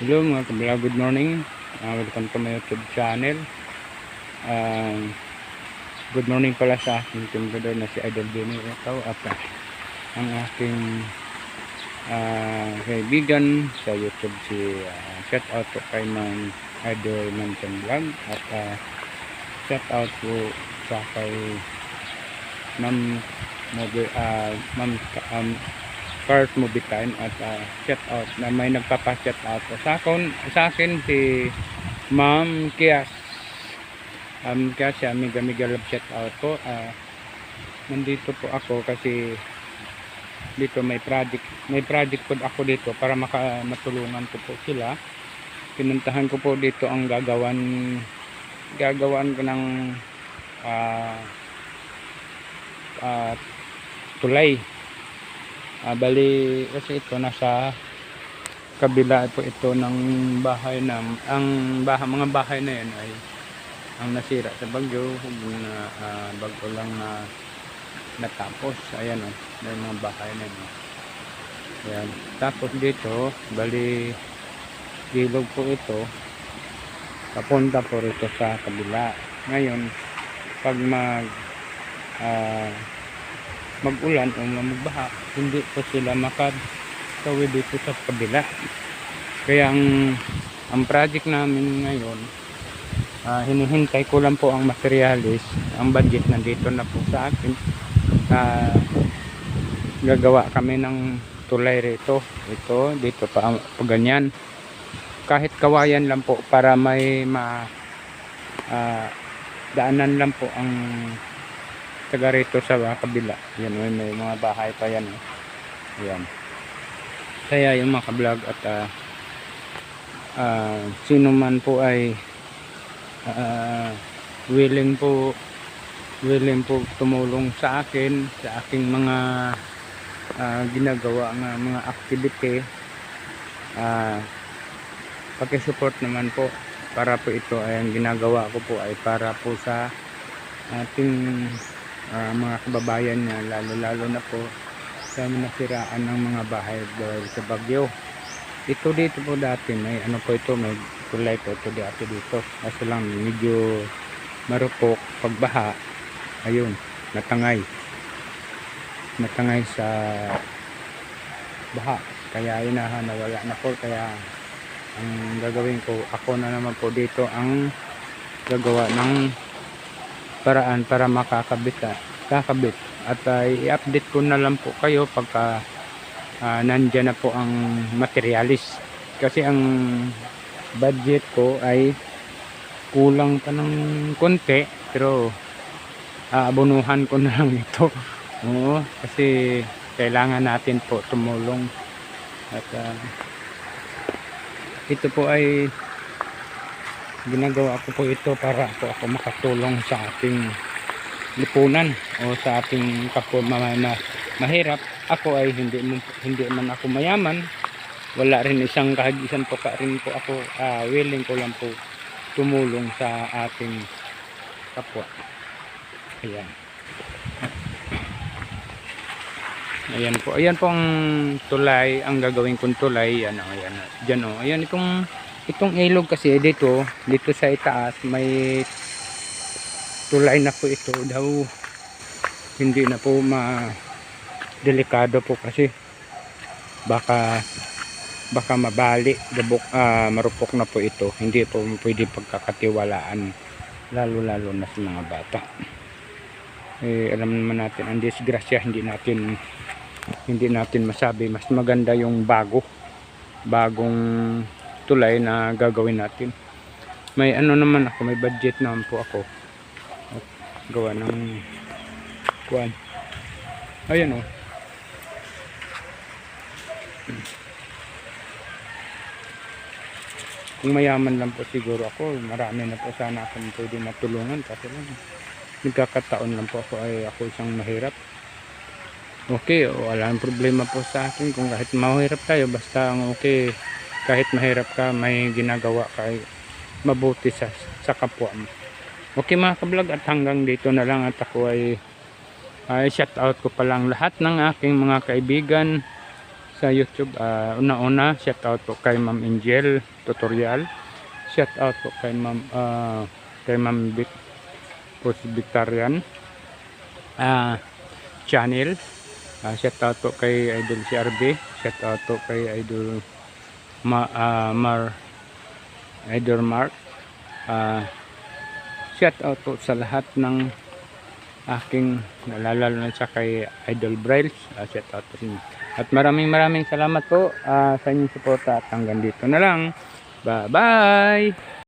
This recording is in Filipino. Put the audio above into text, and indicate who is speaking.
Speaker 1: Hello mga kabla, good morning. Welcome to my YouTube channel. Good morning pala sa aking team leader na si Idol Benny Ikaw at ang aking kaibigan sa YouTube si shout out po kay Ma'am Idol Mansion Vlog at shout out po sa kay Ma'am Cars Movie Time at shout out na may nagpapa-shout out po sa akin si Ma'am Kias. Kasi amiga love shout out po. Nandito po ako kasi dito may project po ako dito para matulungan ko po sila. Pinuntahan ko po dito ang gagawan ko ng tulay. Bali kasi ito nasa kabila po ito ng bahay na mga bahay na yan ay ang nasira sa bagyo na bago lang natapos. Ayan o, may mga bahay na yan. Ayan. Tapos dito bali ilog po ito papunta po rito sa kabila. Ngayon pag mag-ulan o magbaha, hindi po sila makatawid dito sa kabila. Kaya ang project namin ngayon, hinihintay ko lang po ang materialis. Ang budget nandito na po sa akin. Gagawa kami ng tulay rito. Ito, dito pa ganyan. Kahit kawayan lang po para may daanan lang po ang taga rito sa kabila. Yan, may mga bahay pa yan. Yan. Kaya yung mga ka-vlog at sino man po ay willing po tumulong sa akin sa aking mga ginagawa ng mga activity, paki-support naman po para po ito ay ang ginagawa ko po ay para po sa ating mga kababayan niya, lalo na po sa nasiraan ng mga bahay dahil sa bagyo. Ito dito po dati may po ito, may tulay po ito dati dito, kasi lang medyo marupok pagbaha. Ayun, natangay sa baha, kaya nawala na po. Kaya ang gagawin ko, ako na naman po dito ang gagawa ng paraan para kakabit at i-update ko na lang po kayo pagka nandyan na po ang materialis. Kasi ang budget ko ay kulang pa ng konti, pero aabunuhan ko na lang ito. Oo, kasi kailangan natin po tumulong at ito po ay ginagawa ko po ito para po ako makatulong sa ating lipunan o sa ating kapwa mahirap. Ako ay hindi man ako mayaman, wala rin isang po ka rin po ako, willing ko lang po tumulong sa ating kapwa. Ayan po ang tulay, ang gagawin kong tulay. Ayan itong ilog kasi dito sa itaas may tulay na po ito daw. Hindi na po delikado po kasi baka mabali, marupok na po ito. Hindi po pwede pagkakatiwalaan, lalo na sa mga bata. Alam naman natin ang disgrasya, hindi natin masabi. Mas maganda yung bagong tulay na gagawin natin. May naman ako, may budget naman po ako at gawa ng kuan. Ayan o. Kung mayaman lang po siguro ako, marami na po sana akong pwede matulungan, kasi lang nagkakataon lang po ako isang mahirap. Okay, walang problema po sa akin kung kahit mahirap tayo, basta okay, kahit mahirap ka, may ginagawa ka mabuti sa kapwa mo. Okay mga ka-vlog, at hanggang dito na lang. At ako ay shout out ko pa lang lahat ng aking mga kaibigan sa YouTube. Una-una, shout out po kay Ma'am Angel Tutorial. Shout out po kay Ma'am Vic Post Victorian channel. Shout out po kay Idol CRB. Shout out po kay Idol Idol Mark. Shout out po sa lahat ng aking nalalalo na sa kay Idol Brails. Shout out po sa inyo. At maraming salamat po sa inyong suporta at hanggang dito na lang. Bye bye.